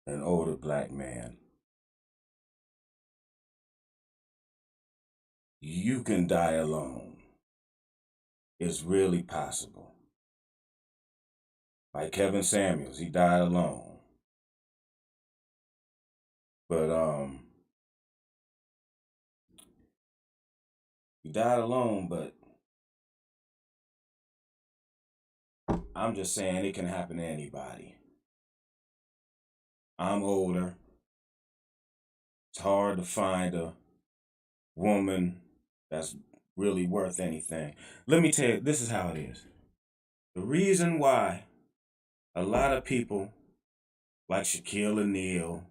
an older black man, you can die alone. It's really possible. Like Kevin Samuels, he died alone. But he died alone, but I'm just saying it can happen to anybody. I'm older. It's hard to find a woman that's really worth anything. Let me tell you, this is how it is. The reason why a lot of people like Shaquille O'Neal,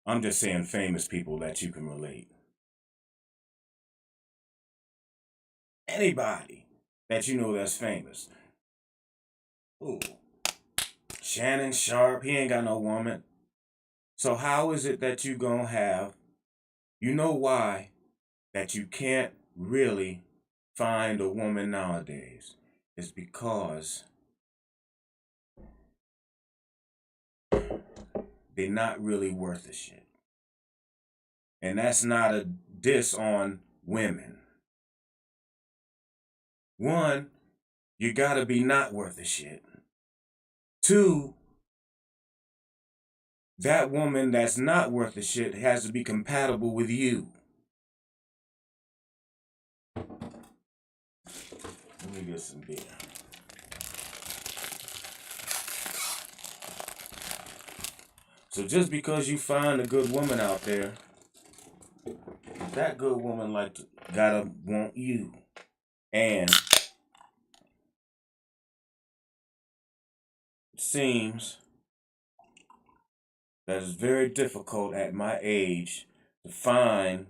I'm just saying famous people that you can relate. Anybody that you know that's famous. Ooh, Shannon Sharp, he ain't got no woman. So how is it that you gonna have, you know why, that you can't really find a woman nowadays? It's because they're not really worth a shit. And that's not a diss on women. One, you gotta be not worth a shit. Two, that woman that's not worth a shit has to be compatible with you. Let me get some beer. So just because you find a good woman out there, that good woman gotta want you. And it seems that it's very difficult at my age to find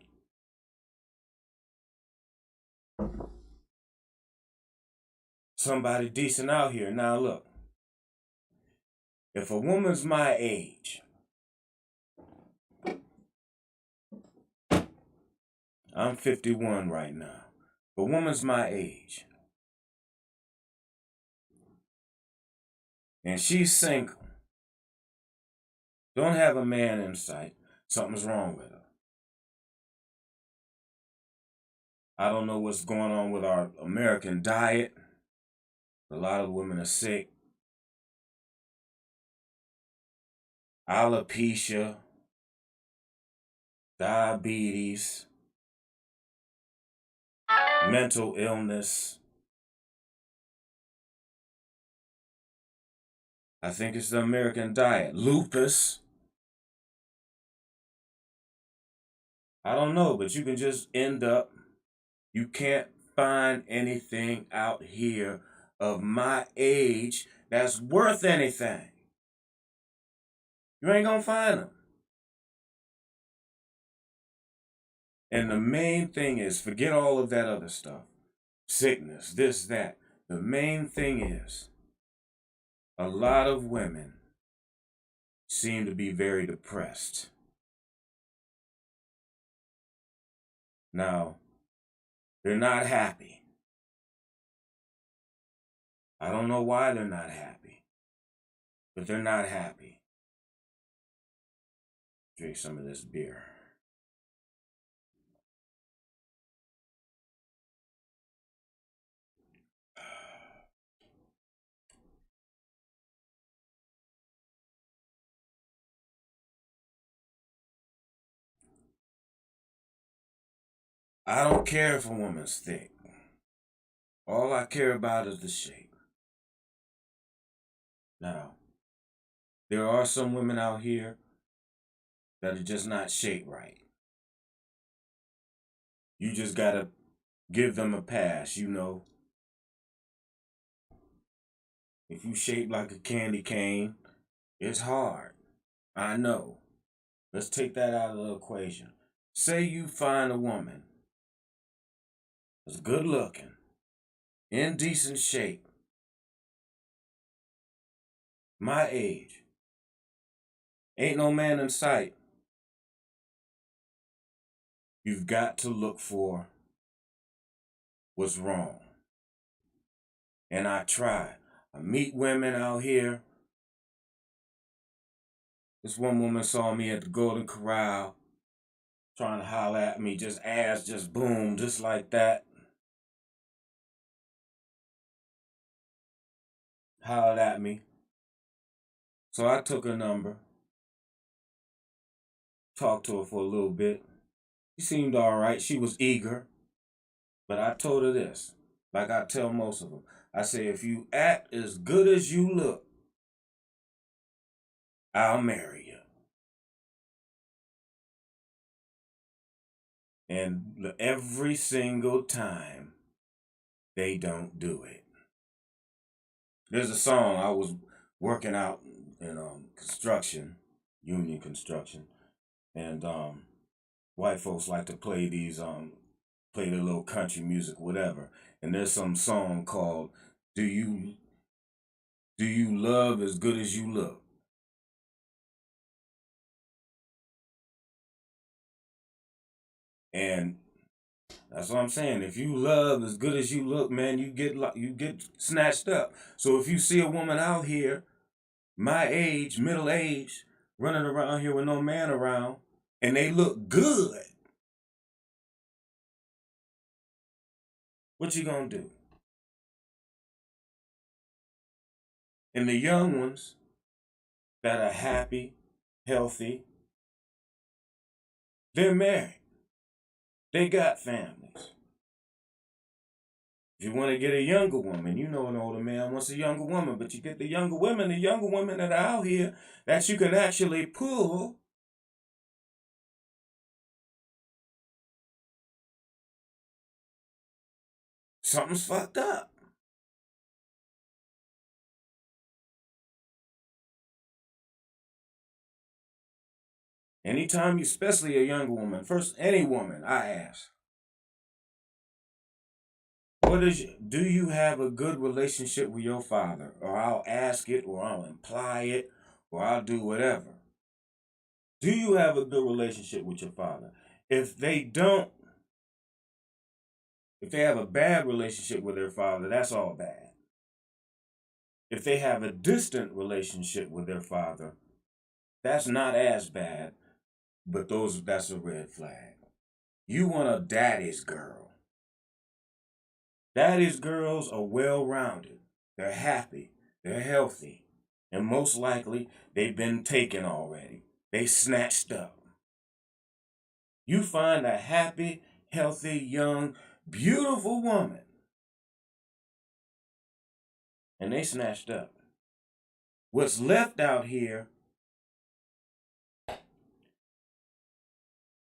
somebody decent out here. Now look, if a woman's my age, I'm 51 right now. If a woman's my age, and she's single, don't have a man in sight, something's wrong with her. I don't know what's going on with our American diet. A lot of women are sick. Alopecia, diabetes, mental illness. I think it's the American diet. Lupus. I don't know, but you can just end up, you can't find anything out here of my age that's worth anything. You ain't gonna find them. And the main thing is, forget all of that other stuff. Sickness, this, that. The main thing is, a lot of women seem to be very depressed. Now, they're not happy. I don't know why they're not happy, but they're not happy. Drink some of this beer. I don't care if a woman's thick. All I care about is the shape. Now, there are some women out here that are just not shaped right. You just gotta give them a pass, you know. If you shape like a candy cane, it's hard. I know. Let's take that out of the equation. Say you find a woman that's good looking, in decent shape, my age, ain't no man in sight. You've got to look for what's wrong. And I try. I meet women out here This one woman saw me at the Golden Corral trying to holler at me, just ass, just boom, just like that. Hollered at me. So I took her number, talked to her for a little bit. She seemed all right. She was eager. But I told her this, like I tell most of them. I say, if you act as good as you look, I'll marry you. And every single time, they don't do it. There's a song. I was working out in construction, union construction, and white folks like to play these play the little country music, whatever. And there's some song called "Do You Love as Good as You Look?" And that's what I'm saying. If you love as good as you look, man, you get snatched up. So if you see a woman out here, my age, middle age, running around here with no man around, and they look good, what you gonna do? And the young ones that are happy, healthy, they're married. They got families. If you want to get a younger woman, you know an older man wants a younger woman, but you get the younger women that are out here that you can actually pull. Something's fucked up. Anytime you, especially a younger woman, first any woman, I ask, do you have a good relationship with your father? Or I'll ask it, or I'll imply it, or I'll do whatever. Do you have a good relationship with your father? If they don't, if they have a bad relationship with their father, that's all bad. If they have a distant relationship with their father, that's not as bad, but that's a red flag. You want a daddy's girl. Daddy's girls are well-rounded. They're happy. They're healthy. And most likely, they've been taken already. They snatched up. You find a happy, healthy, young, beautiful woman, and they snatched up. What's left out here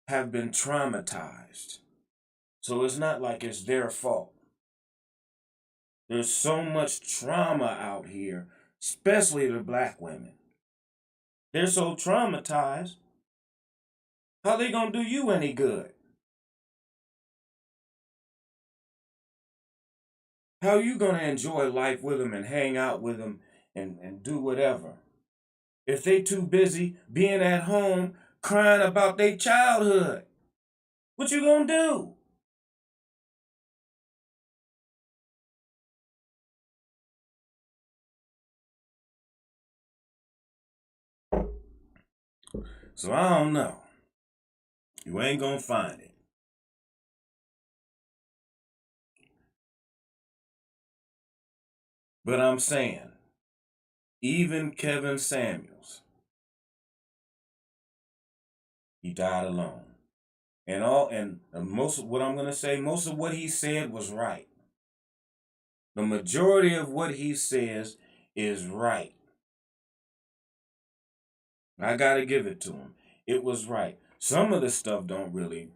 have been traumatized. So it's not like it's their fault. There's so much trauma out here, especially the black women. They're so traumatized. How they gonna do you any good? How you gonna enjoy life with them and hang out with them and do whatever? If they too busy being at home crying about their childhood, what you gonna do? So I don't know. You ain't gonna find it. But I'm saying, even Kevin Samuels, he died alone. And most of what I'm gonna say, most of what he said was right. The majority of what he says is right. I gotta give it to him. It was right. Some of the stuff don't really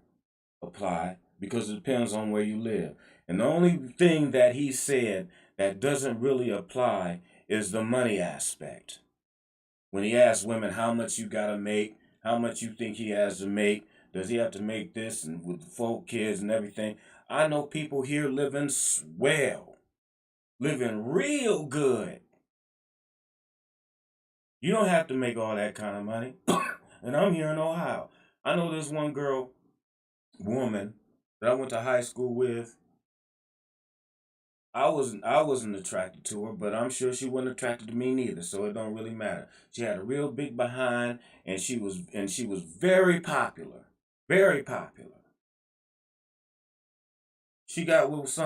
apply because it depends on where you live. And the only thing that he said that doesn't really apply is the money aspect. When he asked women how much you gotta make, how much you think he has to make, does he have to make this and with the 4 kids and everything? I know people here living swell, living real good. You don't have to make all that kind of money. And I'm here in Ohio. I know this one woman that I went to high school with. I wasn't attracted to her, but I'm sure she wasn't attracted to me neither, so it don't really matter. She had a real big behind, and she was very popular. Very popular. She got with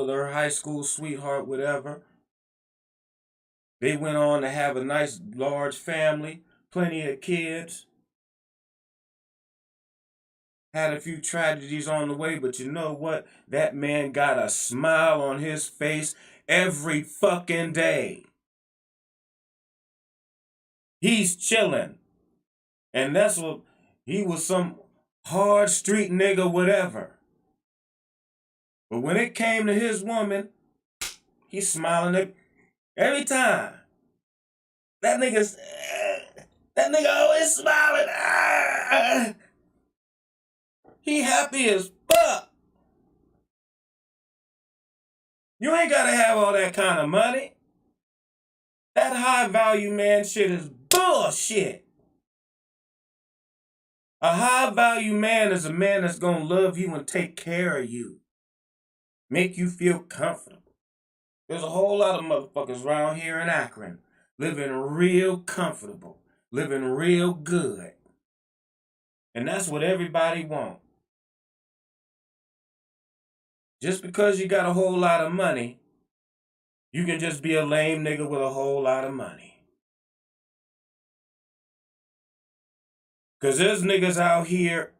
her high school sweetheart, whatever. They went on to have a nice large family, plenty of kids. Had a few tragedies on the way, but you know what? That man got a smile on his face every fucking day. He's chilling. And that's what he was, some hard street nigga, whatever. But when it came to his woman, he's smiling at every time. That nigga always smiling. He happy as fuck. You ain't gotta have all that kind of money. That high value man shit is bullshit. A high value man is a man that's gonna love you and take care of you. Make you feel comfortable. There's a whole lot of motherfuckers around here in Akron living real comfortable, living real good. And that's what everybody wants. Just because you got a whole lot of money, you can just be a lame nigga with a whole lot of money. Because there's niggas out here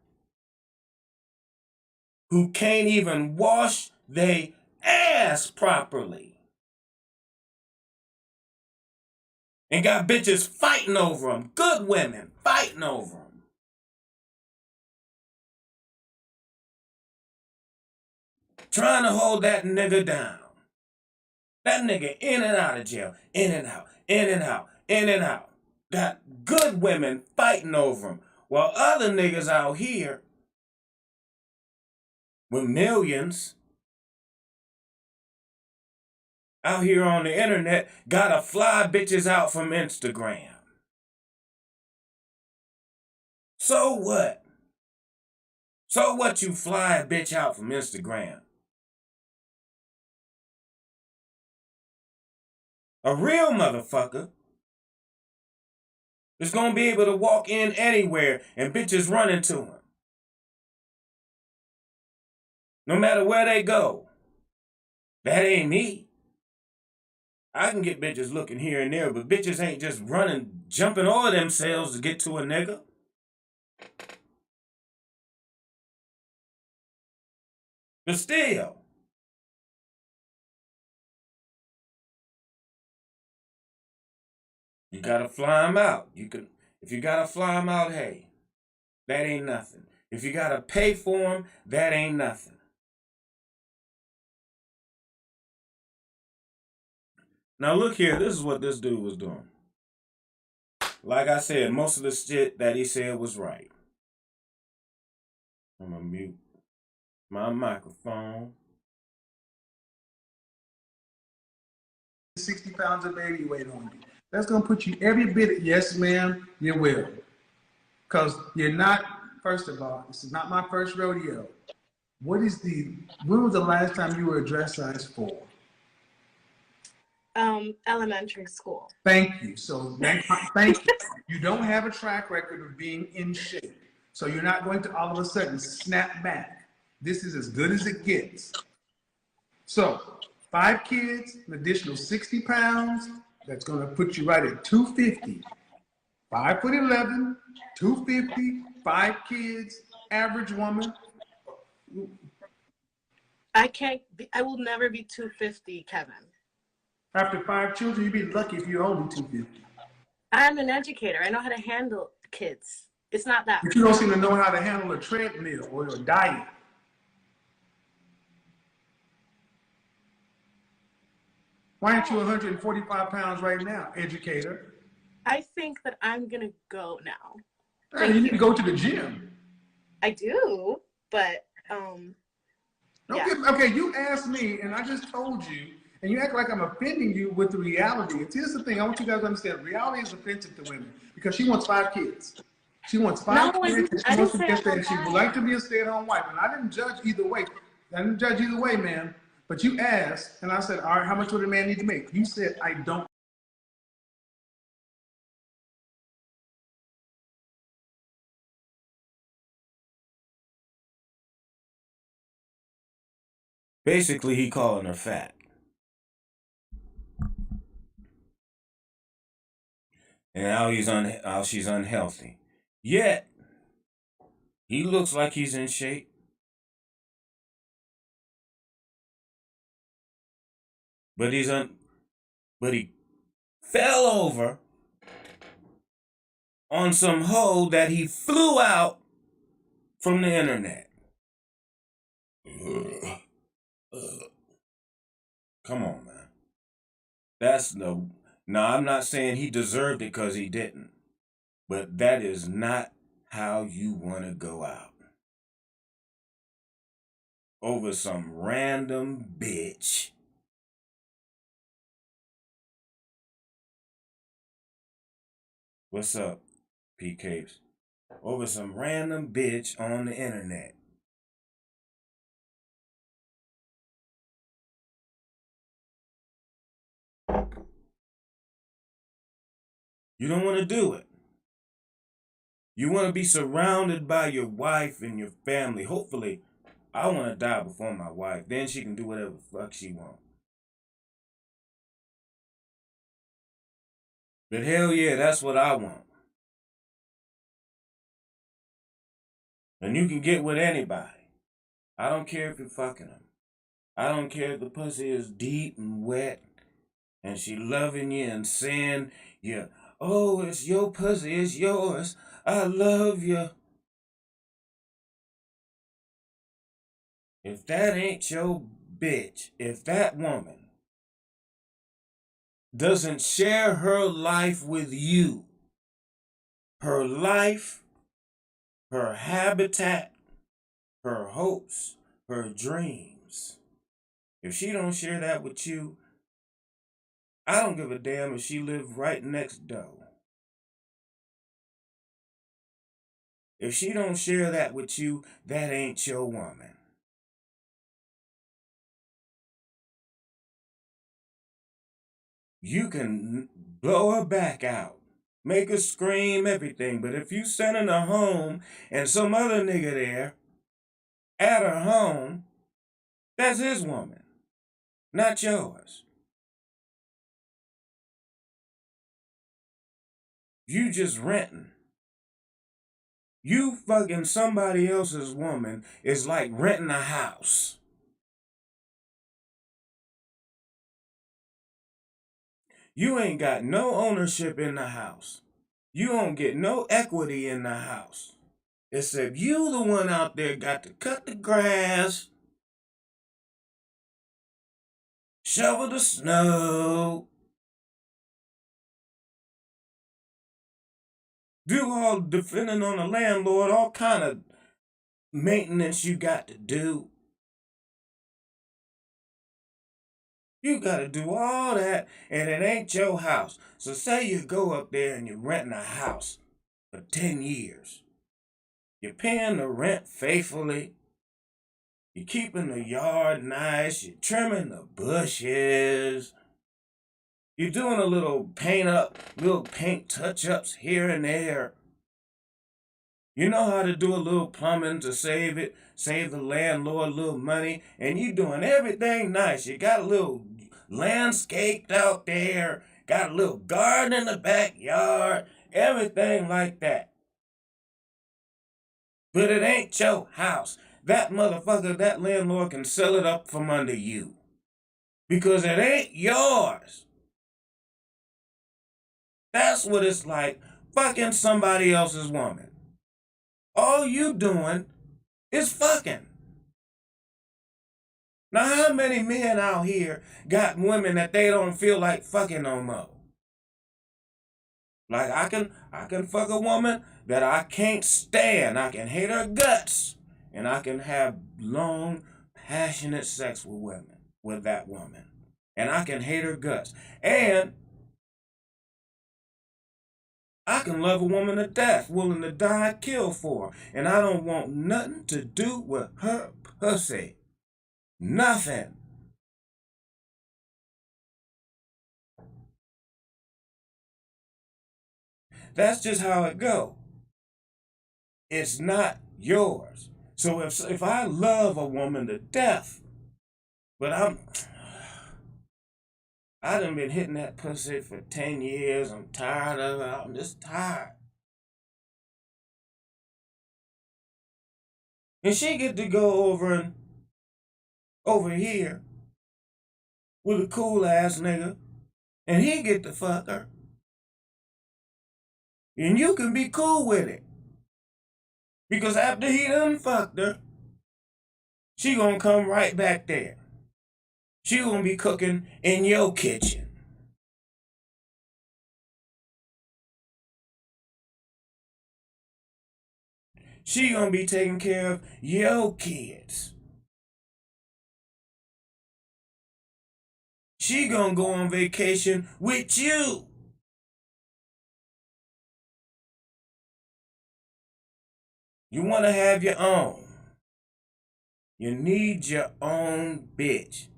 who can't even wash their ass properly. And got bitches fighting over them. Good women fighting over them. Trying to hold that nigga down. That nigga in and out of jail. In and out. In and out. In and out. Got good women fighting over him. While other niggas out here with millions out here on the internet gotta fly bitches out from Instagram. So what? So what, you fly a bitch out from Instagram? A real motherfucker is gonna be able to walk in anywhere and bitches run into him. No matter where they go. That ain't me. I can get bitches looking here and there, but bitches ain't just running, jumping over themselves to get to a nigga. But still, you gotta fly them out. If you gotta fly them out, hey, that ain't nothing. If you gotta pay for them, that ain't nothing. Now look here, this is what this dude was doing. Like I said, most of the shit that he said was right. I'm gonna mute my microphone. 60 pounds of baby weight on you. That's gonna put you every bit, yes ma'am, you will. Because you're not, first of all, this is not my first rodeo. When was the last time you were dress size 4? Elementary school. Thank you. So thank you. You don't have a track record of being in shape. So you're not going to all of a sudden snap back. This is as good as it gets. So 5 kids, an additional 60 pounds, that's going to put you right at 250. 5'11", 250, 5 kids, average woman. I will never be 250, Kevin. After 5 children, you'd be lucky if you're only 250. I'm an educator. I know how to handle kids. It's not that. But you don't seem to know how to handle a treadmill or a diet. Why aren't you 145 pounds right now, educator? I think that I'm going to go now. Hey, you need to go to the gym. I do, but, yeah. Okay, you asked me, and I just told you, and you act like I'm offending you with the reality. Here's the thing, I want you guys to understand, reality is offensive to women, because she wants 5 kids. She wants 5 kids, and she wants to get there, and she would like to be a stay-at-home wife. And I didn't judge either way. I didn't judge either way, man. But you asked, and I said, all right, how much would a man need to make? You said, I don't. Basically, he calling her fat. And how she's unhealthy. Yet, he looks like he's in shape. But he fell over on some hoe that he flew out from the internet. Come on, man. Now, I'm not saying he deserved it because he didn't. But that is not how you want to go out. Over some random bitch. What's up, P. Capes? Over some random bitch on the internet. You don't want to do it. You want to be surrounded by your wife and your family. Hopefully, I want to die before my wife. Then she can do whatever the fuck she wants. But hell yeah, that's what I want. And you can get with anybody. I don't care if you're fucking them. I don't care if the pussy is deep and wet and she loving you and saying, yeah, oh, it's your pussy, it's yours. I love you. If that ain't your bitch, if that woman doesn't share her life with you, her life, her habitat, her hopes, her dreams, if she don't share that with you, I don't give a damn if she live right next door. If she don't share that with you, that ain't your woman. You can blow her back out, make her scream, everything. But if you sending her home and some other nigga there at her home, that's his woman, not yours. You just renting. You fucking somebody else's woman is like renting a house. You ain't got no ownership in the house. You don't get no equity in the house. Except you the one out there got to cut the grass, shovel the snow, do all, depending on the landlord, all kind of maintenance you got to do. You got to do all that, and it ain't your house. So say you go up there and you're renting a house for 10 years. You're paying the rent faithfully. You're keeping the yard nice. You're trimming the bushes. You're doing a little paint touch-ups here and there. You know how to do a little plumbing to save the landlord a little money, and you doing everything nice. You got a little landscaped out there, got a little garden in the backyard, everything like that. But it ain't your house. That motherfucker, that landlord can sell it up from under you. Because it ain't yours. That's what it's like fucking somebody else's woman. All you doing is fucking. Now, how many men out here got women that they don't feel like fucking no more? Like, I can fuck a woman that I can't stand. I can hate her guts. And I can have long, passionate sex with that woman. And I can hate her guts. And I can love a woman to death, willing to die, kill for her. And I don't want nothing to do with her pussy. Nothing. That's just how it go. It's not yours. So if I love a woman to death, but I done been hitting that pussy for 10 years. I'm tired of it. I'm just tired. And she get to go over here with a cool ass nigga, and he get to fuck her. And you can be cool with it. Because after he done fucked her, she gonna come right back there. She gonna be cooking in your kitchen. She gonna be taking care of your kids. She gonna go on vacation with you. You wanna have your own. You need your own bitch.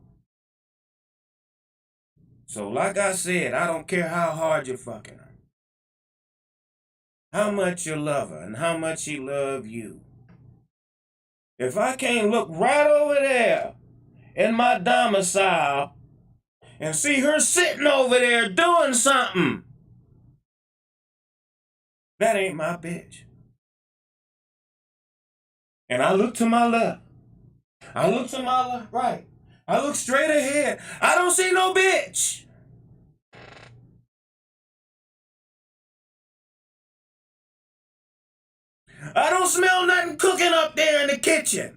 So like I said, I don't care how hard you're fucking her. How much you love her and how much she love you. If I can't look right over there in my domicile and see her sitting over there doing something, that ain't my bitch. And I look to my left. I look to my right. I look straight ahead. I don't see no bitch. I don't smell nothing cooking up there in the kitchen.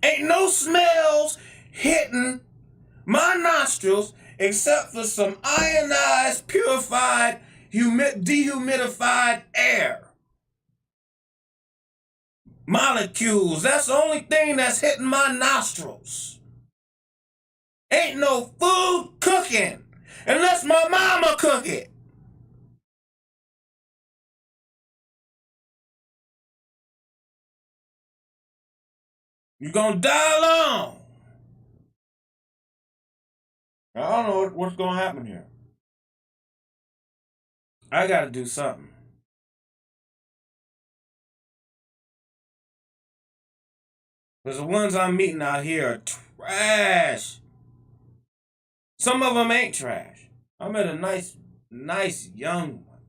Ain't no smells hitting my nostrils except for some ionized, purified, dehumidified air. Molecules, that's the only thing that's hitting my nostrils. Ain't no food cooking unless my mama cook it. You gonna die alone. I don't know what's gonna happen here. I gotta do something. Because the ones I'm meeting out here are trash. Some of them ain't trash. I met a nice young one.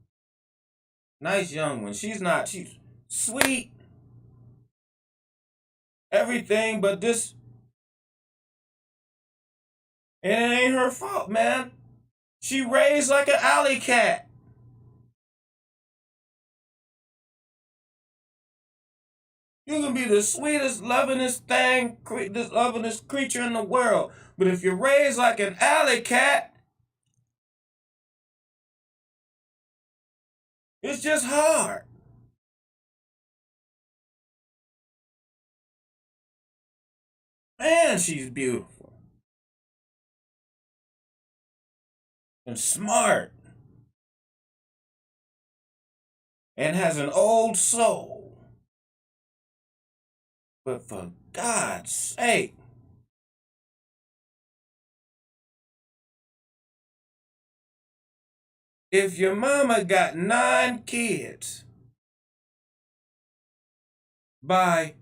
Nice young one. She's sweet. Everything but this. And it ain't her fault, man. She raised like an alley cat. You can be the sweetest, lovingest lovingest creature in the world. But if you're raised like an alley cat, it's just hard. Man, she's beautiful. And smart. And has an old soul. But for God's sake, if your mama got 9 kids by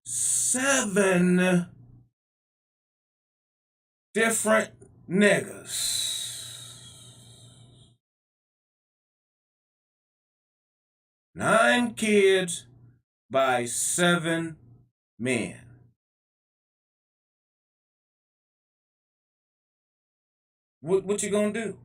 7 different niggas, 9 kids by 7 men. What you gonna do?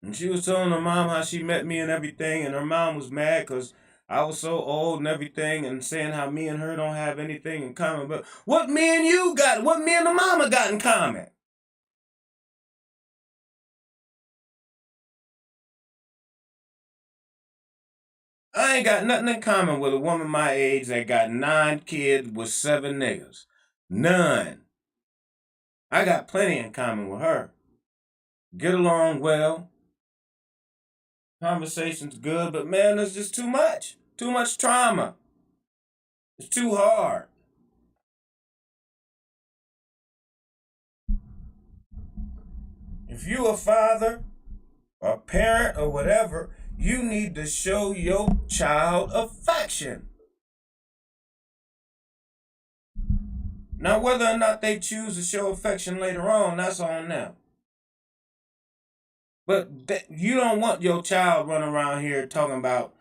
And she was telling her mom how she met me and everything, and her mom was mad because I was so old and everything, and saying how me and her don't have anything in common. But what me and the mama got in common? I ain't got nothing in common with a woman my age that got 9 kids with 7 niggas. None. I got plenty in common with her. Get along well. Conversation's good, but man, there's just too much. Too much trauma. It's too hard. If you a father, a parent, or whatever, you need to show your child affection. Now, whether or not they choose to show affection later on, that's on them. But you don't want your child running around here talking about,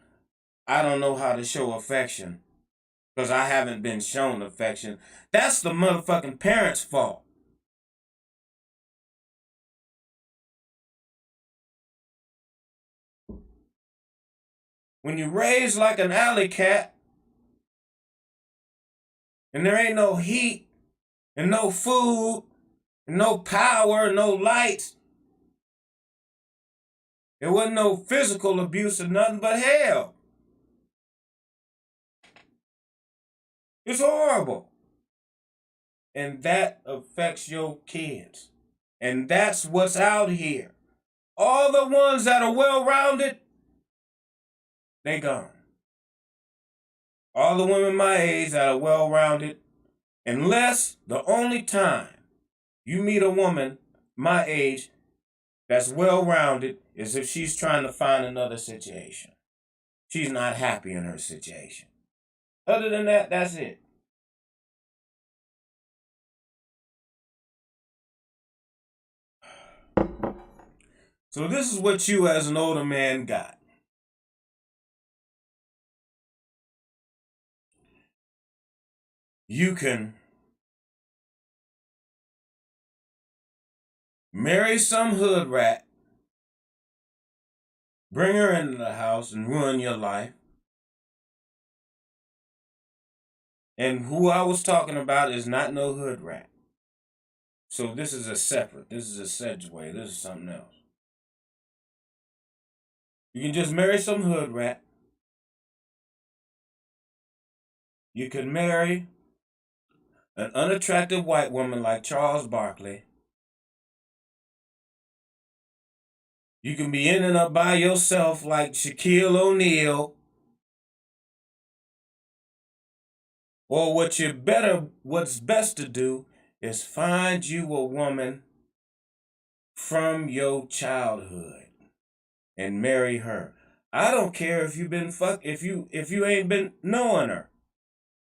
I don't know how to show affection because I haven't been shown affection. That's the motherfucking parents' fault. When you raise like an alley cat and there ain't no heat and no food and no power, no lights, there wasn't no physical abuse or nothing but hell. It's horrible. And that affects your kids. And that's what's out here. All the ones that are well-rounded, they gone. All the women my age that are well-rounded, unless the only time you meet a woman my age that's well-rounded is if she's trying to find another situation. She's not happy in her situation. Other than that, that's it. So this is what you as an older man got. You can marry some hood rat, bring her into the house and ruin your life. And who I was talking about is not no hood rat. So this is a separate, this is a segue, this is something else. You can just marry some hood rat. You can marry an unattractive white woman like Charles Barkley. You can be in and up by yourself like Shaquille O'Neal. Or what's best to do is find you a woman from your childhood and marry her. I don't care if you've been if you ain't been knowing her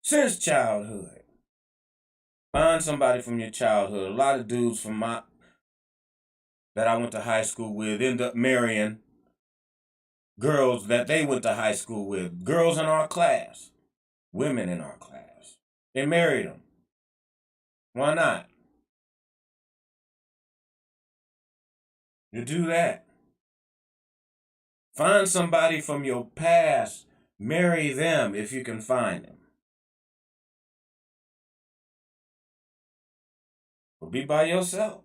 since childhood. Find somebody from your childhood. A lot of dudes that I went to high school with end up marrying girls that they went to high school with. Girls in our class. Women in our class. They married them. Why not? You do that. Find somebody from your past. Marry them if you can find them. Or be by yourself.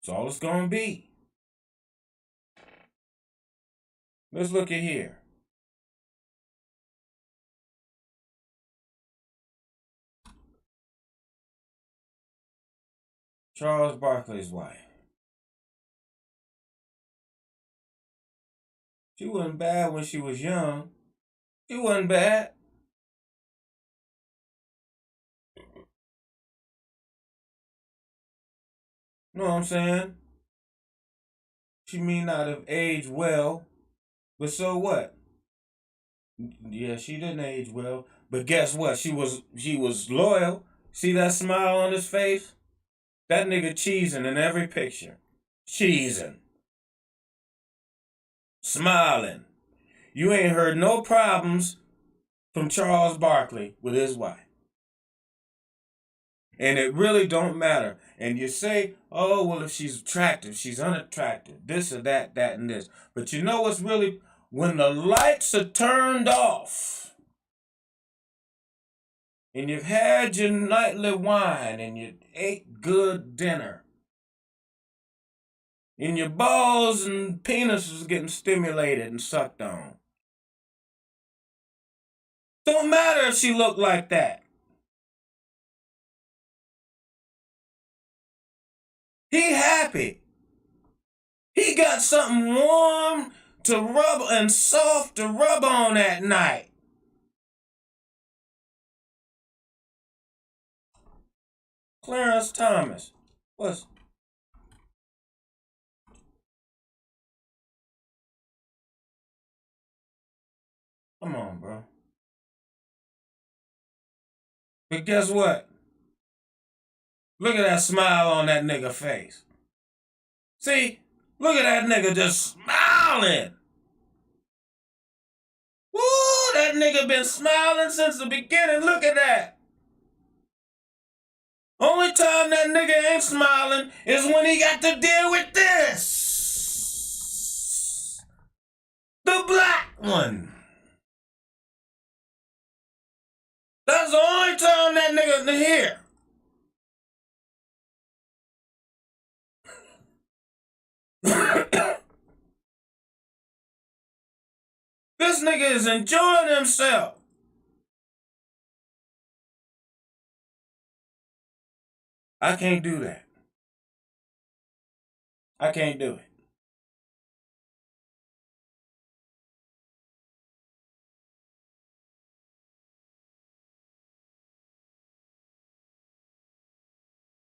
That's all it's going to be. Let's look at here. Charles Barkley's wife. She wasn't bad when she was young. She wasn't bad. Know what I'm saying? She may not have aged well, but so what? Yeah, she didn't age well, but guess what? She was loyal. See that smile on his face? That nigga cheesing in every picture. Cheesing. Smiling. You ain't heard no problems from Charles Barkley with his wife. And it really don't matter. And you say, oh, well, if she's attractive, she's unattractive, this or that, and this. But you know what's really, when the lights are turned off, and you've had your nightly wine, and you ate good dinner, and your balls and penis is getting stimulated and sucked on. Don't matter if she looked like that. He happy. He got something warm to rub and soft to rub on at night. Clarence Thomas. Come on, bro. But guess what? Look at that smile on that nigga face. See? Look at that nigga just smiling. Woo! That nigga been smiling since the beginning. Look at that. Only time that nigga ain't smiling is when he got to deal with this. The black one. That's the only time that nigga here. This nigga is enjoying himself. I can't do that. I can't do it.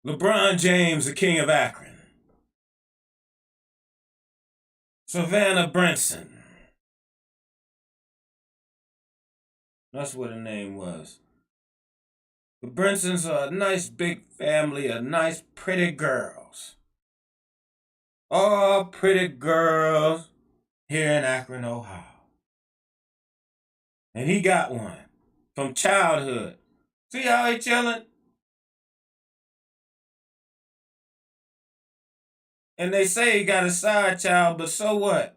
LeBron James, the king of Akron. Savannah Brinson. That's what her name was. The Brinsons are a nice big family of nice pretty girls. All pretty girls here in Akron, Ohio. And he got one from childhood. See how he chilling? And they say he got a side child, but so what?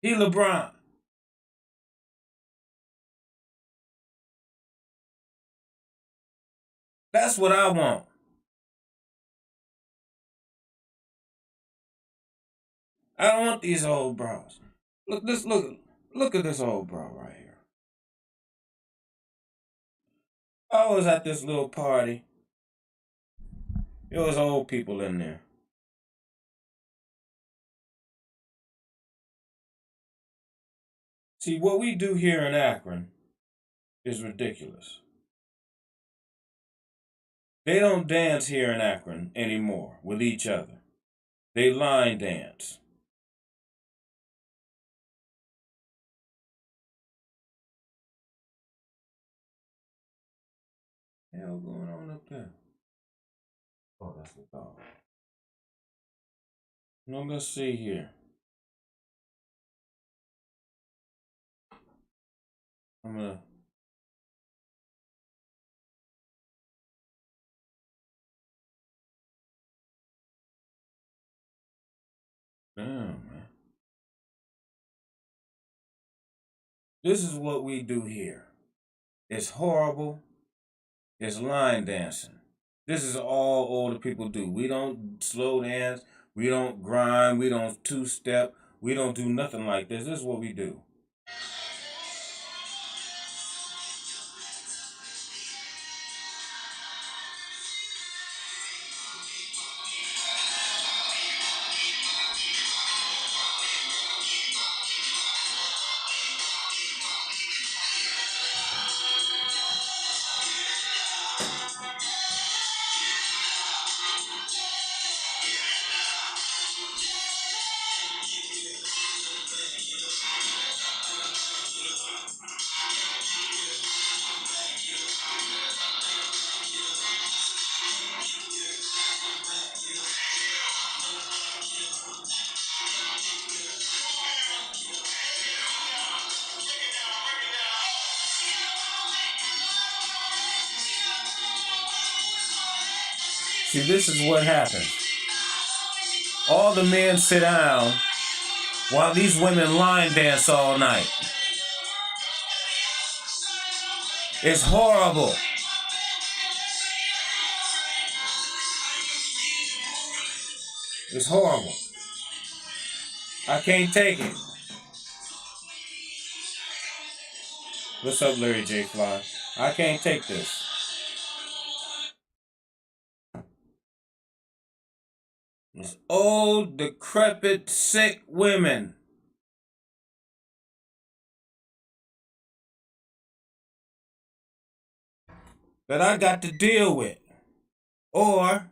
He LeBron. That's what I want. I don't want these old bras. Look at this old bra right here. I was at this little party. There was old people in there. See, what we do here in Akron is ridiculous. They don't dance here in Akron anymore with each other. They line dance. What the hell going on up there? Oh, that's the dog. Now let's see here. I'm gonna. Damn, man. This is what we do here. It's horrible. It's line dancing. This is all older people do. We don't slow dance. We don't grind. We don't two-step. We don't do nothing like this. This is what we do. See, this is what happens. All the men sit down while these women line dance all night. It's horrible. It's horrible. I can't take it. What's up, Larry J. Fly? I can't take this. It's old, decrepit, sick women. That I got to deal with. Or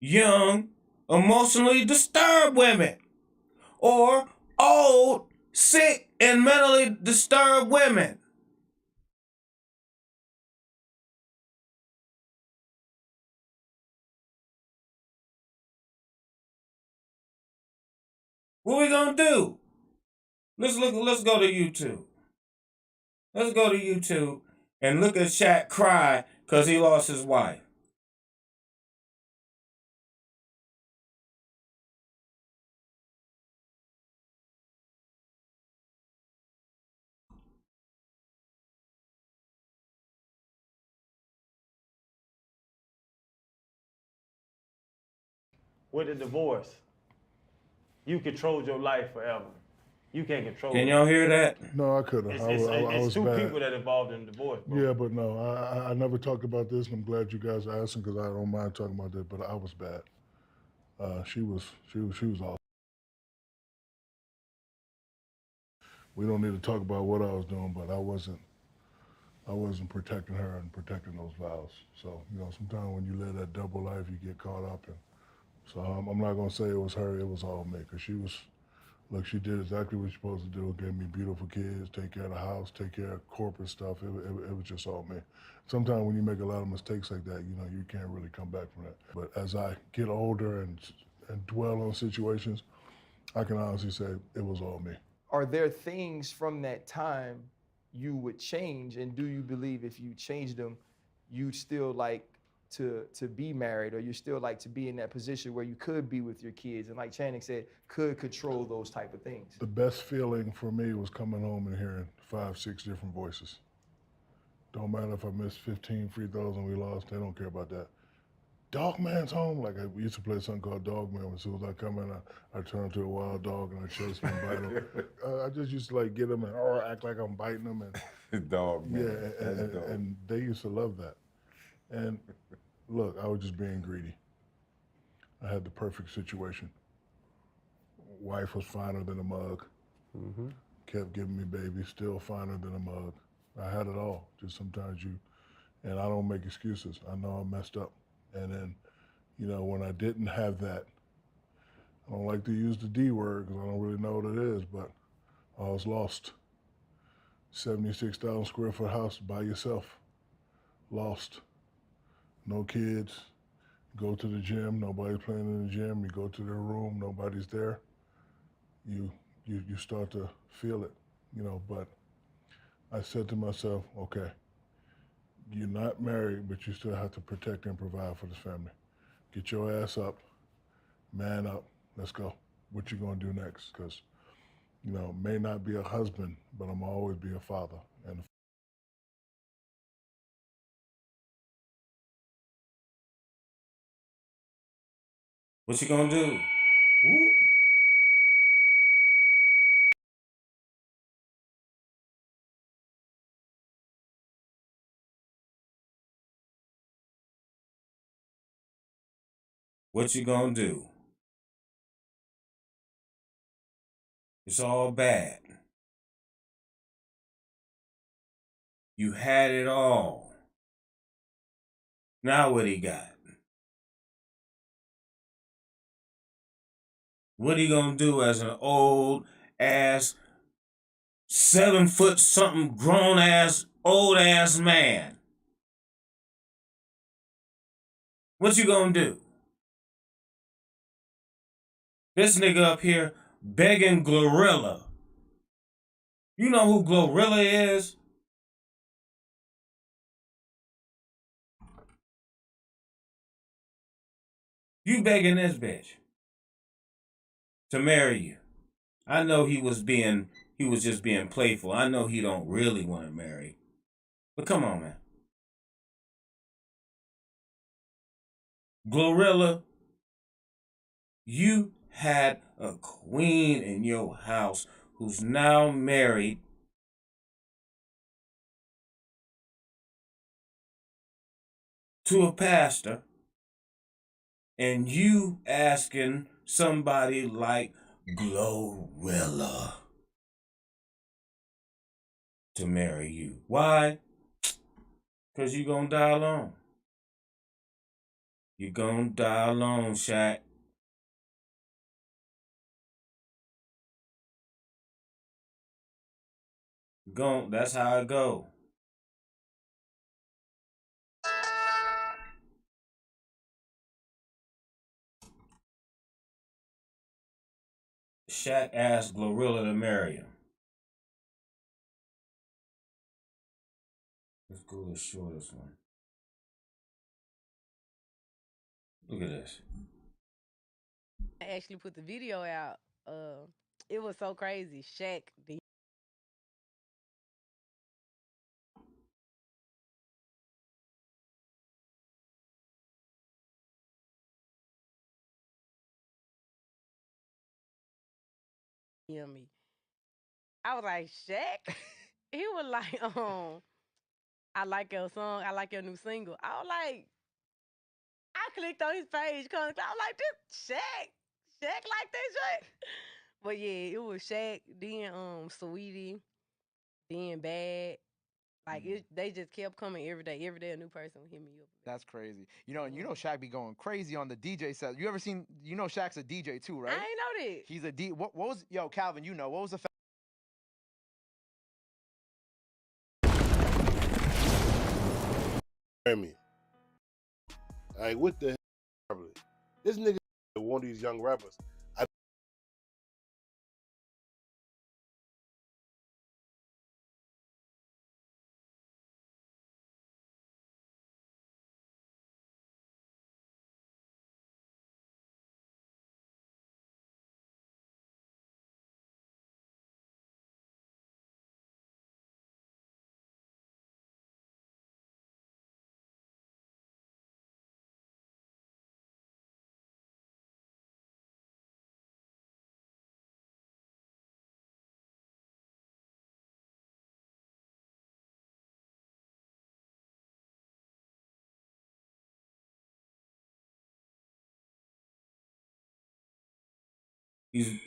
young, emotionally disturbed women. or old, sick, and mentally disturbed women. What we gonna do? Let's go to YouTube. Let's go to YouTube and look at Shaq cry because he lost his wife. With a divorce, you controlled your life forever. You can't control Can it. y'all hear that? No, I couldn't. I was It's two bad. people that involved in divorce, bro. Yeah, but no, I never talked about this, and I'm glad you guys are asking because I don't mind talking about that. But I was bad. She was awesome. We don't need to talk about what I was doing, but I wasn't protecting her and protecting those vows. So sometimes when you live that double life, you get caught up in. So I'm not gonna say it was her. It was all me because she was. Look, she did exactly what you're supposed to do. Gave me beautiful kids, take care of the house, take care of corporate stuff. It was just all me. Sometimes when you make a lot of mistakes like that, you can't really come back from that. But as I get older and dwell on situations, I can honestly say it was all me. Are there things from that time you would change? And do you believe if you changed them, you'd still like to be married, or you still like to be in that position where you could be with your kids and, like Channing said, could control those type of things? The best feeling for me was coming home and hearing 5, 6 different voices. Don't matter if I missed 15 free throws and we lost, they don't care about that. Dog Man's home. Like, we used to play something called Dog Man. As soon as I come in, I turn into a wild dog and I chase him and bite him. I just used to get him and act like I'm biting him. And Dog man. yeah, and they used to love that. And look, I was just being greedy. I had the perfect situation. Wife was finer than a mug. Mm-hmm. Kept giving me babies, still finer than a mug. I had it all. Just sometimes and I don't make excuses. I know I messed up. And then, when I didn't have that, I don't like to use the D word because I don't really know what it is, but I was lost. 76,000 square foot house by yourself. Lost. No kids. Go to the gym. Nobody's playing in the gym. You go to their room. Nobody's there. You start to feel it, but I said to myself, okay, you're not married, but you still have to protect and provide for this family. Get your ass up, man up, let's go. What you gonna do next? Because, may not be a husband, but I'm always be a father. And What you gonna do? Whoop. What you gonna do? It's all bad. You had it all. Now what he got? What he gonna do as an old ass 7 foot something grown ass old ass man? What you gonna do? This nigga up here begging Glorilla. You know who Glorilla is? You begging this bitch to marry you. I know he was just being playful. I know he don't really want to marry. But come on, man. Glorilla, you had a queen in your house who's now married to a pastor, and you asking somebody like Glorilla to marry you. Why? Because you gonna die alone. You gonna die alone, Shaq. That's how it go. Shaq asked Glorilla to marry him. Let's go to the shortest one. Look at this. I actually put the video out. It was so crazy. Shaq, me. I was like, Shaq? He was like, I like your song. I like your new single. I was like, I clicked on his page. I was like, this Shaq like that shit. But yeah, it was Shaq, then Sweetie, then Bad. Like they just kept coming every day. Every day a new person would hit me up. That's crazy. You know, and you know Shaq be going crazy on the DJ set. You ever seen? You know Shaq's a DJ too, right? I ain't know that. He's a D. What was? Yo, Calvin, you know what was the? Grammy. Like, what the hell? This nigga one of these young rappers. He's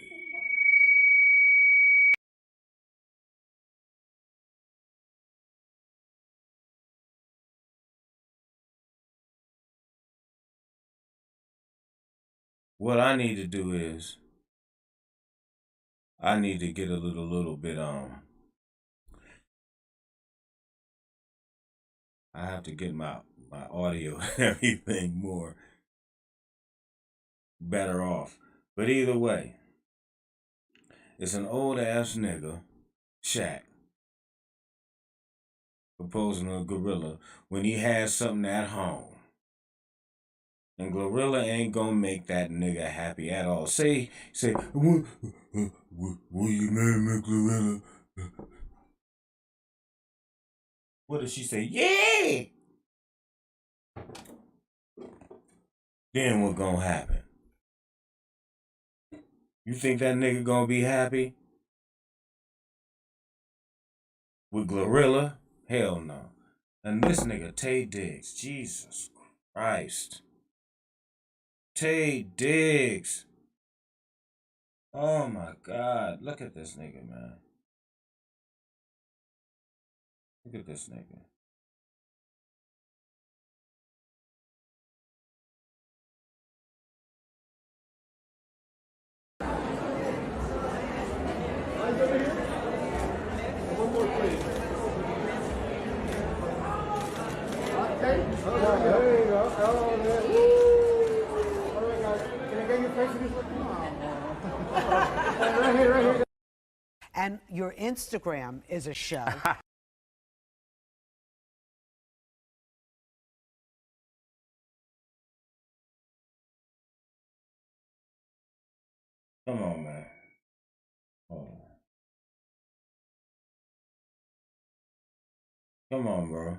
what I need to do is I need to get a little bit I have to get my audio and everything more better off. But either way, it's an old ass nigga, Shaq, proposing to a gorilla when he has something at home. And Glorilla ain't gonna make that nigga happy at all. Say, will you marry me, Glorilla? What does she say? Yeah! Then what gonna happen? You think that nigga gonna be happy? With Glorilla? Hell no. And this nigga, Tay Diggs. Jesus Christ. Tay Diggs. Oh my God. Look at this nigga, man. Look at this nigga. One more, please. Okay. There you go. Oh, man. Woo! All right, guys. Can I get your face in this one? Right here, right here. And your Instagram is a show. Come on, man. Hold on. Come on, bro.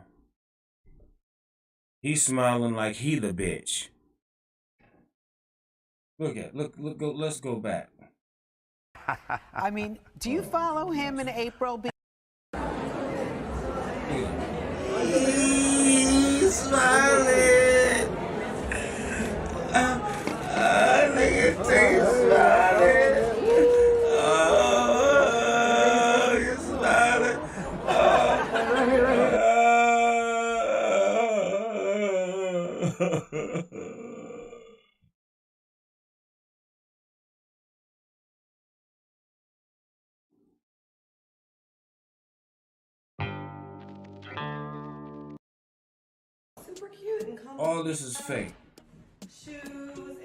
He's smiling like he the bitch. Look, go, let's go back. I mean, do you follow him and April? He's smiling. Nigga, Tay smiling. Oh, he's smiling. super cute and comfortable. All this is fake. Shoes and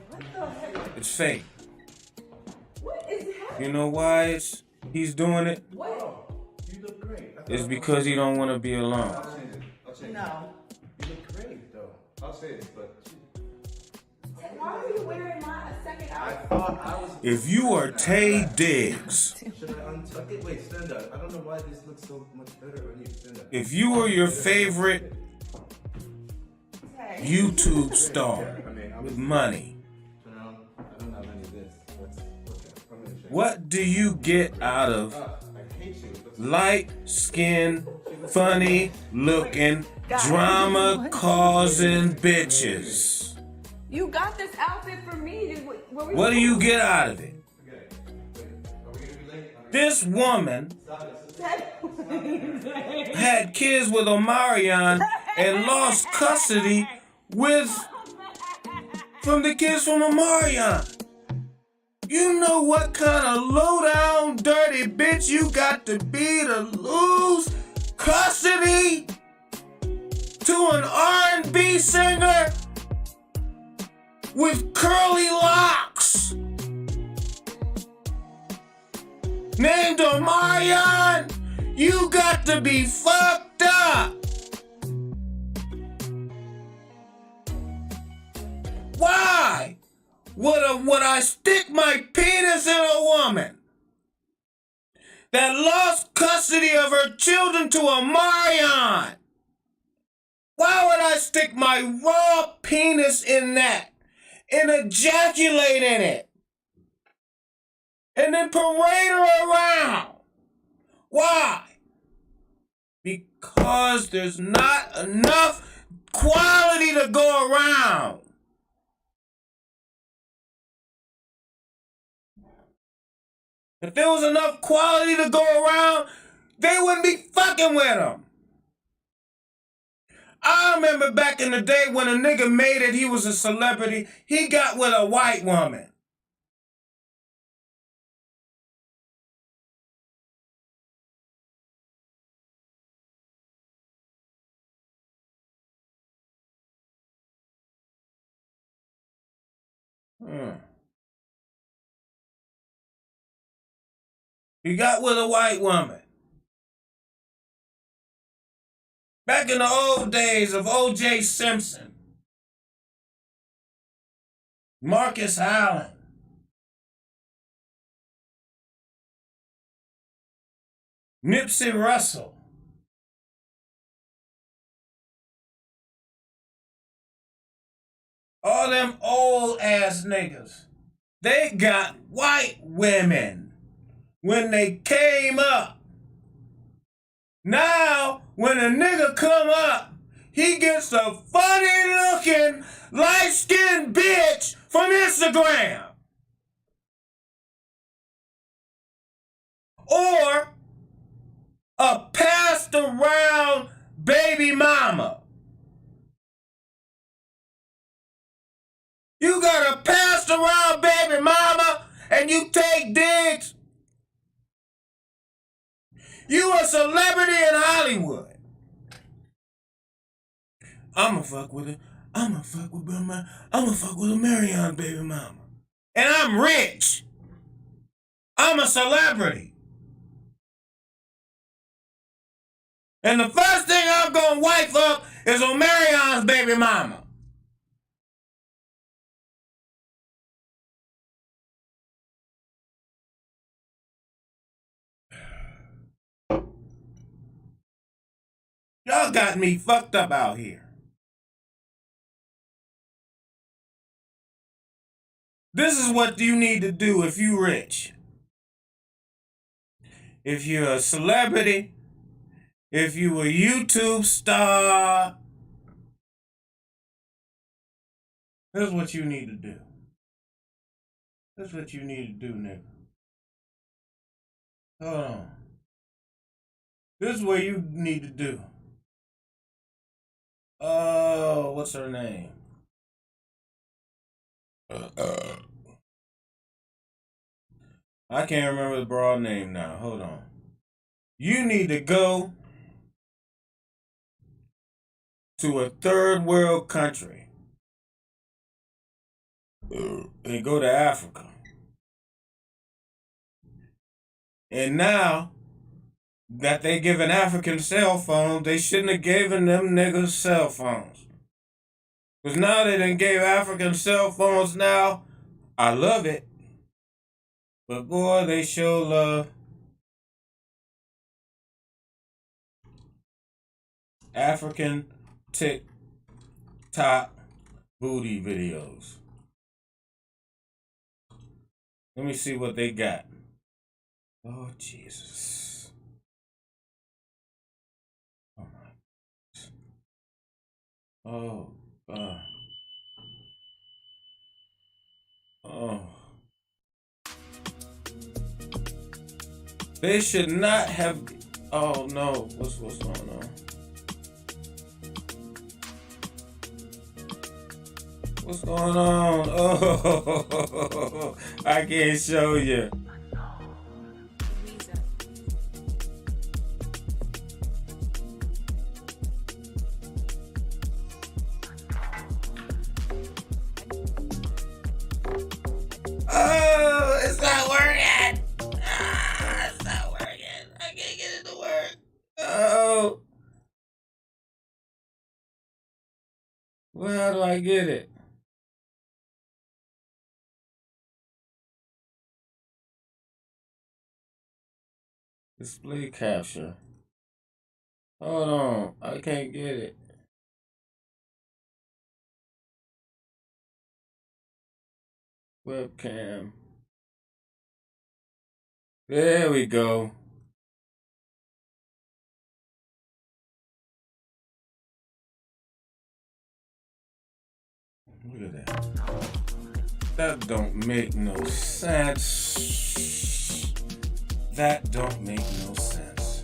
what the heck? It's fake. What is happening? You know why he's doing it? What? You look great. It's because he don't want to be alone. I'll change it. I'll change No. it. You look great, though. I'll say this, but Why are you wearing a second I outfit? thought I was. If you are Tay Diggs, Should I untuck it? Wait, stand up. I don't know why this looks so much better on you. Stand up. if you are your favorite YouTube star with money, Turn around. I don't have any of this. Okay. I'm gonna show you. what do you get out of I hate you. light-skinned, funny-looking, drama-causing bitches? You got this outfit for me. What do you get out of it? This woman had kids with Omarion and lost custody from the kids from Omarion. You know what kind of low-down, dirty bitch you got to be to lose custody to an R&B singer with curly locks named Omarion? You got to be fucked up. Why would I stick my penis in a woman that lost custody of her children to Omarion? Why would I stick my raw penis in that and ejaculate in it and then parade her around? Why? Because there's not enough quality to go around. If there was enough quality to go around, they wouldn't be fucking with them. I remember back in the day when a nigga made it, he was a celebrity, he got with a white woman. He got with a white woman. Back in the old days of O.J. Simpson, Marcus Allen, Nipsey Russell, all them old ass niggas, they got white women when they came up. Now, when a nigga come up, he gets a funny-looking, light-skinned bitch from Instagram. Or a passed-around baby mama. You got a passed-around baby mama and you take digs. You a celebrity in Hollywood. I'ma fuck with it. I'ma fuck with Burma. I'ma fuck with a Marion baby mama. And I'm rich. I'm a celebrity. And the first thing I'm gonna wife up is Omarion's baby mama. Y'all got me fucked up out here. This is what you need to do if you rich. If you're a celebrity, if you a YouTube star, this is what you need to do. This is what you need to do, nigga. Hold on. This is what you need to do. Oh, what's her name? I can't remember the broad name now. Hold on. You need to go to a third world country and go to Africa. And now that they giving Africans cell phones, they shouldn't have given them niggas cell phones. Because now they done gave Africans cell phones now. I love it. But boy, they sure love African TikTok booty videos. Let me see what they got. Oh, Jesus. Oh, my. Oh, God. Oh. They should not have. Oh, no. What's going on? What's going on? Oh, I can't show you. Oh, it's not working. It's not working. I can't get it to work. Oh. Well, how do I get it? Display capture. Hold on. I can't get it. Webcam. There we go. Look at that. That don't make no sense. That don't make no sense.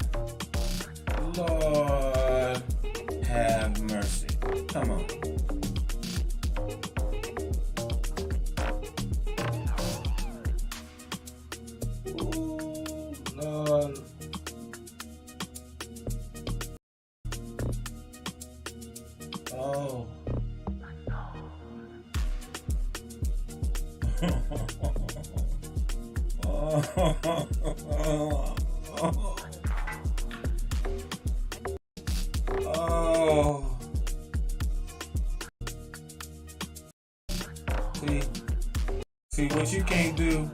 Lord have mercy. Come on. Ooh, Lord. Oh. Oh. See what you can't do.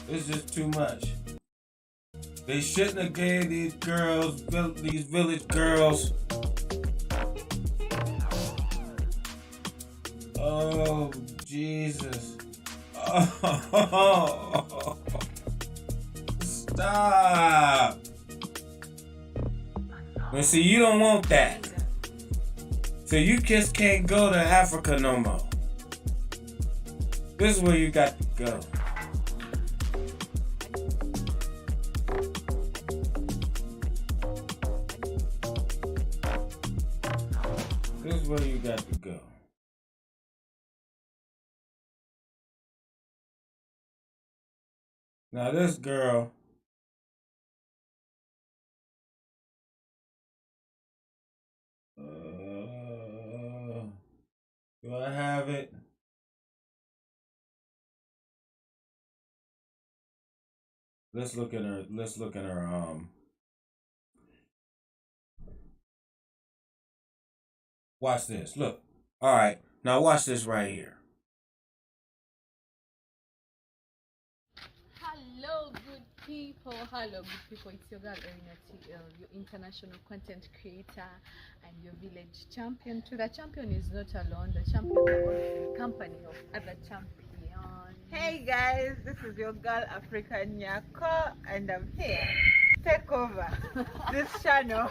It's just too much. They shouldn't have gave these girls, these village girls. Oh, Jesus. Oh, stop. But see, you don't want that. So you just can't go to Africa no more. This is where you got to go. This is where you got to go. Now this girl, do I have it? Let's look at her. Watch this. Look. All right. Now watch this right here. Hello, good people. Hello, good people. It's your girl, Erina TL, your international content creator and your village champion. To the champion is not alone. The champion is always in company of other champions. Hey guys, this is your girl African Nyako, and I'm here to take over this channel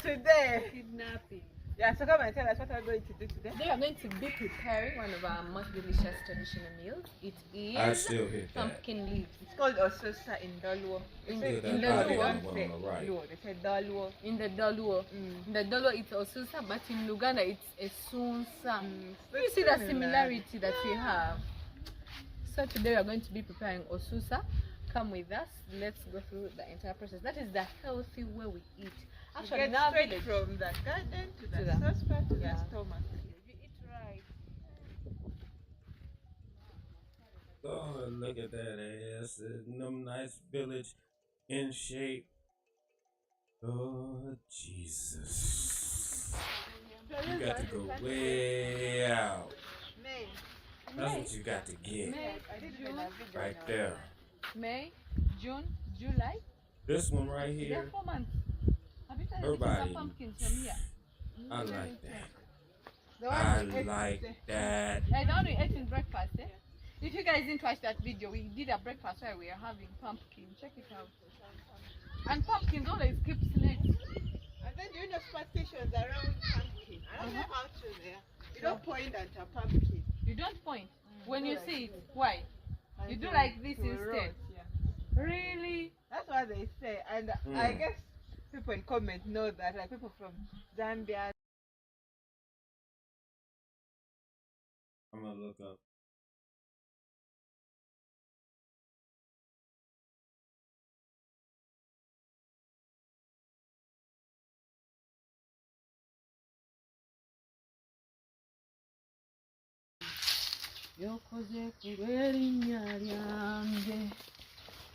today. Kidnapping. Yeah, so come and tell us what we're going to do today. Today we're going to be preparing one of our most delicious traditional meals. It is I still hit that. pumpkin leaves. It's called Osusa in Dolwo. In Yeah, the that Dolwo. one on the right. They say Dolwo. In the Dolwo. In the Dolwo it's Osusa, but in Luganda it's Esunsa. You see the similarity that we have. So today we are going to be preparing Osusa. Come with us. Let's go through the entire process. That is the healthy way we eat. Actually, get in our straight village. from the garden to the To the- saucepan to yeah. the stomach. You eat right. Oh, look at that ass. Them nice village in shape. Oh, Jesus. You got to go way out. May. That's what you got to get. May, June, Right there. May, June, July. This one right There are here. 4 months. Have you tried Her picking some body. pumpkins from here? I like that. The one I we ate like today. that. And now we ate in breakfast, eh? If you guys didn't watch that video, we did a breakfast where we are having pumpkin. Check it out. And pumpkins always keep snakes. And then you know superstitions around pumpkin. I don't know how to there. You don't point at a pumpkin. You don't point. When do you like see it, this. why? And You do to- like this to instead. roast, yeah. Really? That's what they say. And I guess people in comment know that, like people from Zambia. I'm going to look up.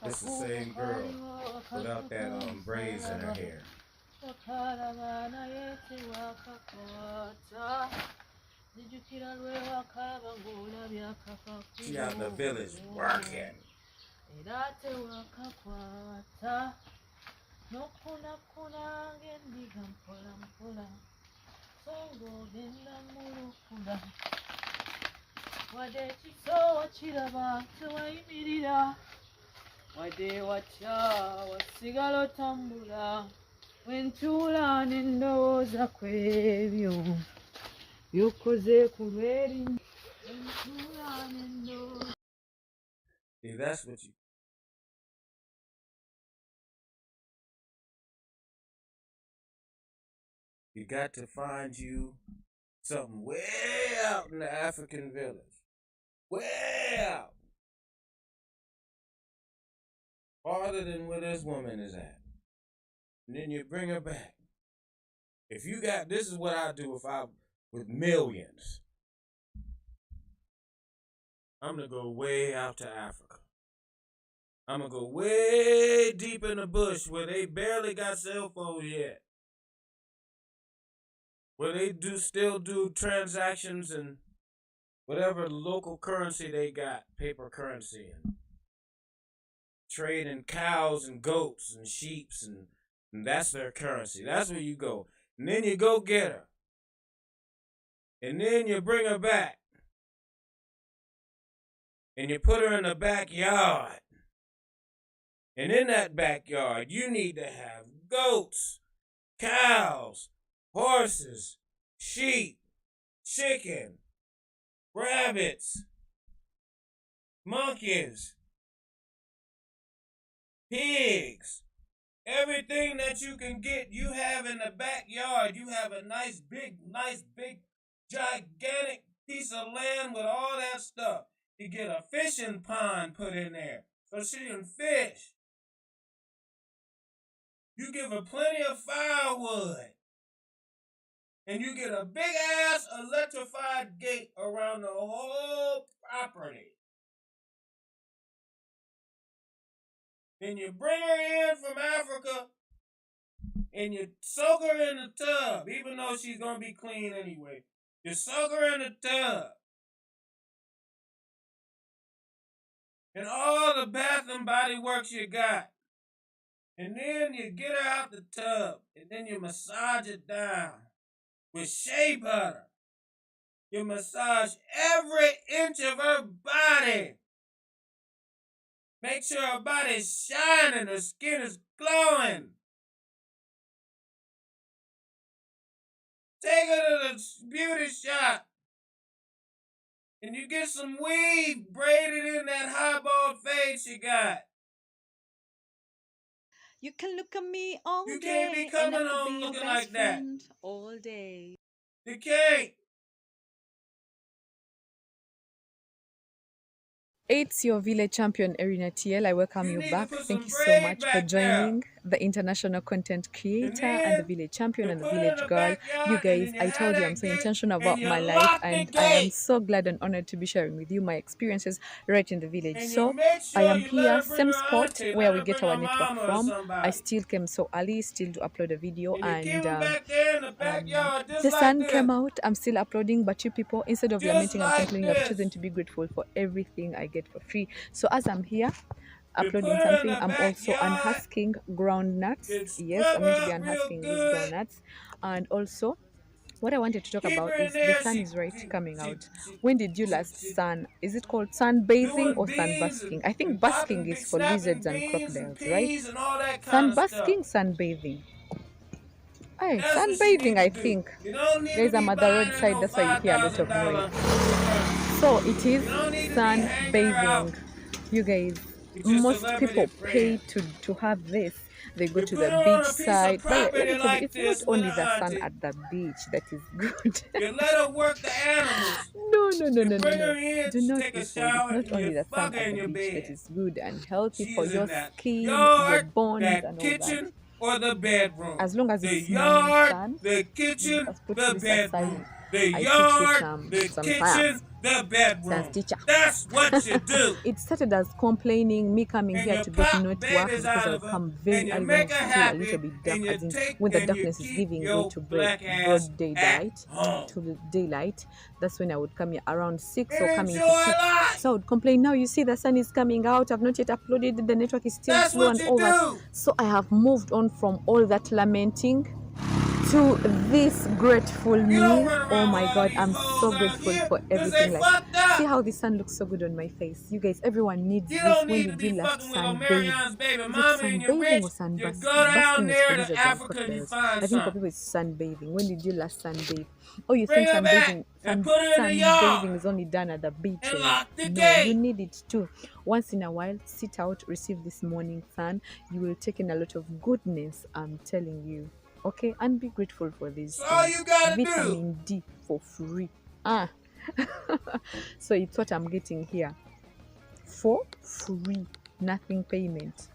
It's the same girl without that braids in her hair. She out in the village working. Wade wacha wasigala otambula wentula n'endowooza kwebyo byokoze ku lweri wentula n'endowooza. See, that's what you got to find you something way out in the African village. Way out. Farther than where this woman is at. And then you bring her back. If you got, this is what I do with millions. I'm going to go way out to Africa. I'm going to go way deep in the bush where they barely got cell phones yet. Where they still do transactions and whatever local currency they got, paper currency, and trading cows and goats and sheeps, and that's their currency. That's where you go. And then you go get her. And then you bring her back. And you put her in the backyard. And in that backyard, you need to have goats, cows, horses, sheep, chicken, rabbits, monkeys, pigs, everything that you can get, you have in the backyard. You have a nice big, gigantic piece of land with all that stuff. You get a fishing pond put in there so she can fish. You give her plenty of firewood. And you get a big ass electrified gate around the whole property. Then you bring her in from Africa and you soak her in the tub, even though she's going to be clean anyway. You soak her in the tub. And all the bath and body works you got. And then you get her out the tub. And then you massage it down with shea butter. You massage every inch of her body. Make sure her body's shining, her skin is glowing. Take her to the beauty shop. And you get some weave braided in that highball fade she got. You can look at me all You day. can't be and coming I could home be your looking best like that. friend all day. You can't. It's your village champion, Erina TL. I welcome You you need back. to put Thank some you so braid much for back there. joining. the international content creator and the village champion and the village girl. You guys, I told you I'm so intentional about my life, and I am so glad and honored to be sharing with you my experiences right in the village. So I am here, same spot where we get our network from. I still came so early, still to upload a video, and the sun came out. I'm still uploading, but you people, instead of lamenting and complaining, I've chosen to be grateful for everything I get for free. So as I'm here uploading something, I'm also unhusking groundnuts. Yes, I'm going to be unhusking these groundnuts. And also, what I wanted to talk about is the sun is right coming out. When did you last sun? Is it called sunbathing or sunbasking? I think basking is for lizards and crocodiles, right? Sunbasking, sunbathing. Hey, sunbathing, I think. Guys, I'm at the roadside, that's why you hear a lot of noise. So it is sunbathing. You guys, most people pay to have this. They go to the beach side. But let me tell you, it's not only the sun at the beach that is good. You let her work the animals. No. Do not be fooled. It's not only the sun at the beach that is good and healthy for your skin, your bones, and all that. Or the bedroom. As long as the it's yard, sun, the kitchen, put the this bedroom. aside. The I yard, teach you the some kitchen, science. the bedroom. Science teacher. That's what you do. It started as complaining, me coming And here you to get pop network babies because out I of would her, come and very you early when make it's her still a happy, little bit dark, and you as in take when the and you darkness is keep giving your way to black ass broad daylight, at home. to the daylight. That's when I would come here around 6 or And coming to enjoy 6. life. So I would complain, now you see the sun is coming out, I've not yet uploaded, the network is still That's slow what and you all that. do. So I have moved on from all that lamenting to this grateful me. Oh my god, I'm so grateful for everything. Like, see how the sun looks so good on my face. You guys, everyone needs You this. don't When need to did be you last fucking with sunbathe? Omarion's baby Is it mama and you're sunbathing rich. or sunbasking? You go down Basking is for there to lizards and Africa and you crocodiles. find I think for something. people it's sunbathing. When did you last sunbathe? Oh, you Bring think her back sunbathing and put her in the sunbathing yard is only done at the beach? and lock the No, gate. you need it too. Once in a while, sit out, receive this morning sun. You will take in a lot of goodness, I'm telling you. Okay, and be grateful for these That's all you gotta do. vitamin D for free. So it's what I'm getting here for free, nothing payment.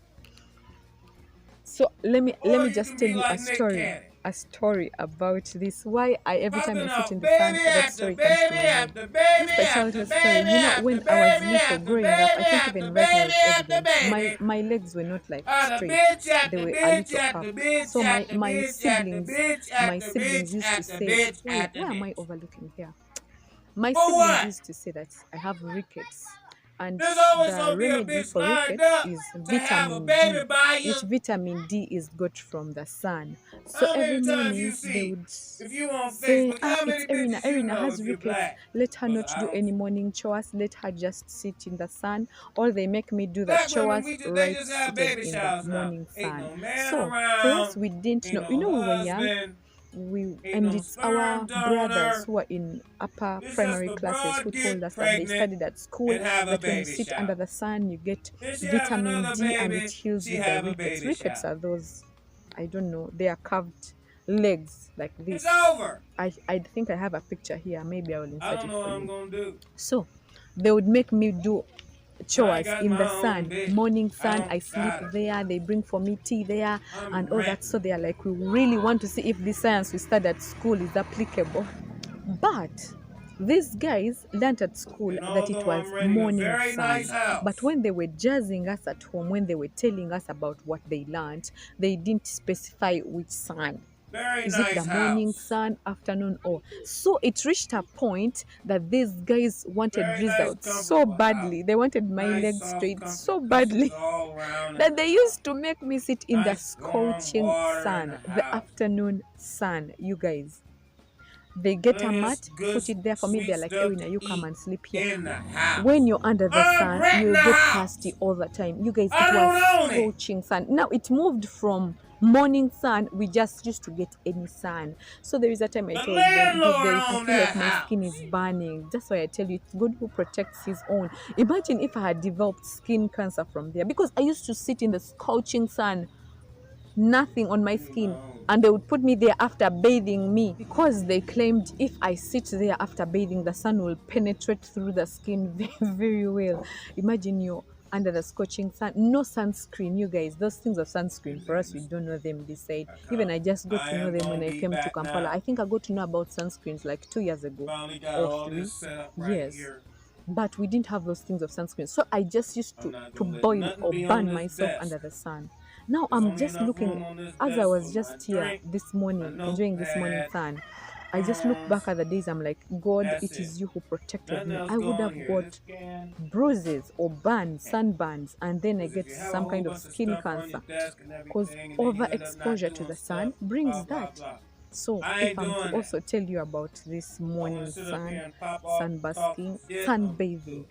So let me just tell you a story about this. Why every time I sit in the sun, that story comes to my mind. Just a childhood story. You know, when I was little, growing up, I think even right now it's evident. My legs were not like straight; they were a little curved. So my siblings used to say, "Wait, why am I overlooking here?" My siblings used to say that I have rickets. And the remedy for rickets is vitamin D, which vitamin D is got from the sun. So every morning they would say, it's Erina. Erina has rickets. Let her not do any morning chores. Let her just sit in the sun. Or they make me do the chores right seated in the morning sun. So for us, we didn't know. You know, we were young. And it's our brothers who are in upper primary classes who told us that they studied at school, that when you sit under the sun you get vitamin D and it heals you the rickets. Rickets are those, I don't know, they are curved legs like this. I think I have a picture here, maybe I will insert it for you. So they would make me do chores in the sun, morning sun. I sleep there, they bring for me tea there and all that. So they are like, we really want to see if this science we studied at school is applicable. But these guys learned at school that it was morning sun. But when they were jazzing us at home, when they were telling us about what they learned, they didn't specify which sun. Is it the morning sun, afternoon, or so? It reached a point that these guys wanted results so badly. They wanted my legs straight so badly that they used to make me sit in the scorching sun, the afternoon sun. You guys, they get a mat, put it there for me. They're like, Erina, you come and sleep here. When you're under the sun, you get thirsty all the time. You guys, it was scorching sun. Now it moved from morning sun, we just used to get any sun. So there is a time I told them, I feel like my skin is burning. That's why I tell you, it's God who protects his own. Imagine if I had developed skin cancer from there, because I used to sit in the scorching sun, nothing on my skin, and they would put me there after bathing me, because they claimed if I sit there after bathing, the sun will penetrate through the skin very, very well. Imagine you're under the scorching sun, no sunscreen. You guys, those things of sunscreen, for us, we don't know them this side. Even I just got to know them when I came to Kampala. I think I got to know about sunscreens like 2 years ago or 3 years. But we didn't have those things of sunscreen. So I just used to boil or burn myself under the sun. Now I'm just looking, as I was just here this morning, enjoying this morning sun, I just look back at the days, I'm like, God, it is you who protected me. I would have got bruises or burns, sunburns, and then I get some kind of skin cancer. Because overexposure to the sun brings that. So if I'm to also tell you about this morning sun, sunbasking, sunbathing,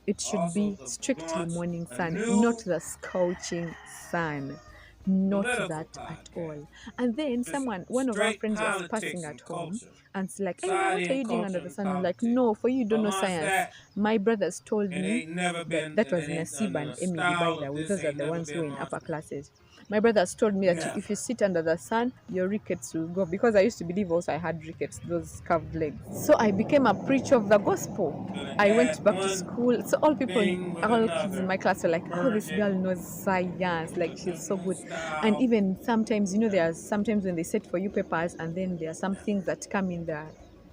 it should be strictly morning sun, not the scorching sun. Not that at all. And then one of our friends was passing at home and it's like, hey, what are you doing under the sun? I'm like, no, for you don't know science. My brothers told me that was Nasib and Emily, by the way. Those are the ones who are in upper classes. My brothers told me that if you sit under the sun, your rickets will go. Because I used to believe also I had rickets, those curved legs. So I became a preacher of the gospel. I went back to school. So all kids in my class were like, oh, this girl knows science. Like, she's so good. And even sometimes, there are sometimes when they set for you papers and then there are some things that come in the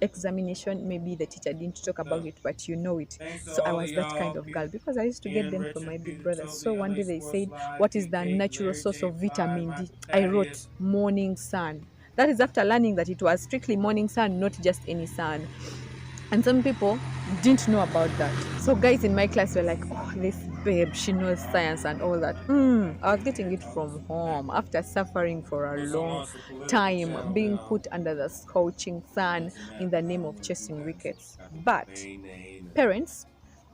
examination, maybe the teacher didn't talk about it, but you know it. So I was that kind of girl because I used to get them from my big brothers. So one day they said, what is the natural source of vitamin D? I wrote morning sun. That is after learning that it was strictly morning sun, not just any sun. And some people didn't know about that. So guys in my class were like, oh, this babe, she knows science and all that. I was getting it from home after suffering for a long time, being put under the scorching sun in the name of chasing wickets. But parents,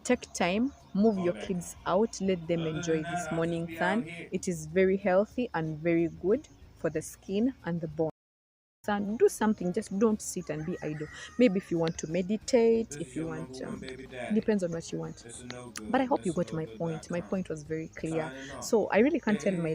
take time, move your kids out, let them enjoy this morning sun. It is very healthy and very good for the skin and the bone. Do something, just don't sit and be idle. Maybe if you want to meditate, if you want, depends on what you want. But I hope you got my point. My point was very clear. So I really can't tell my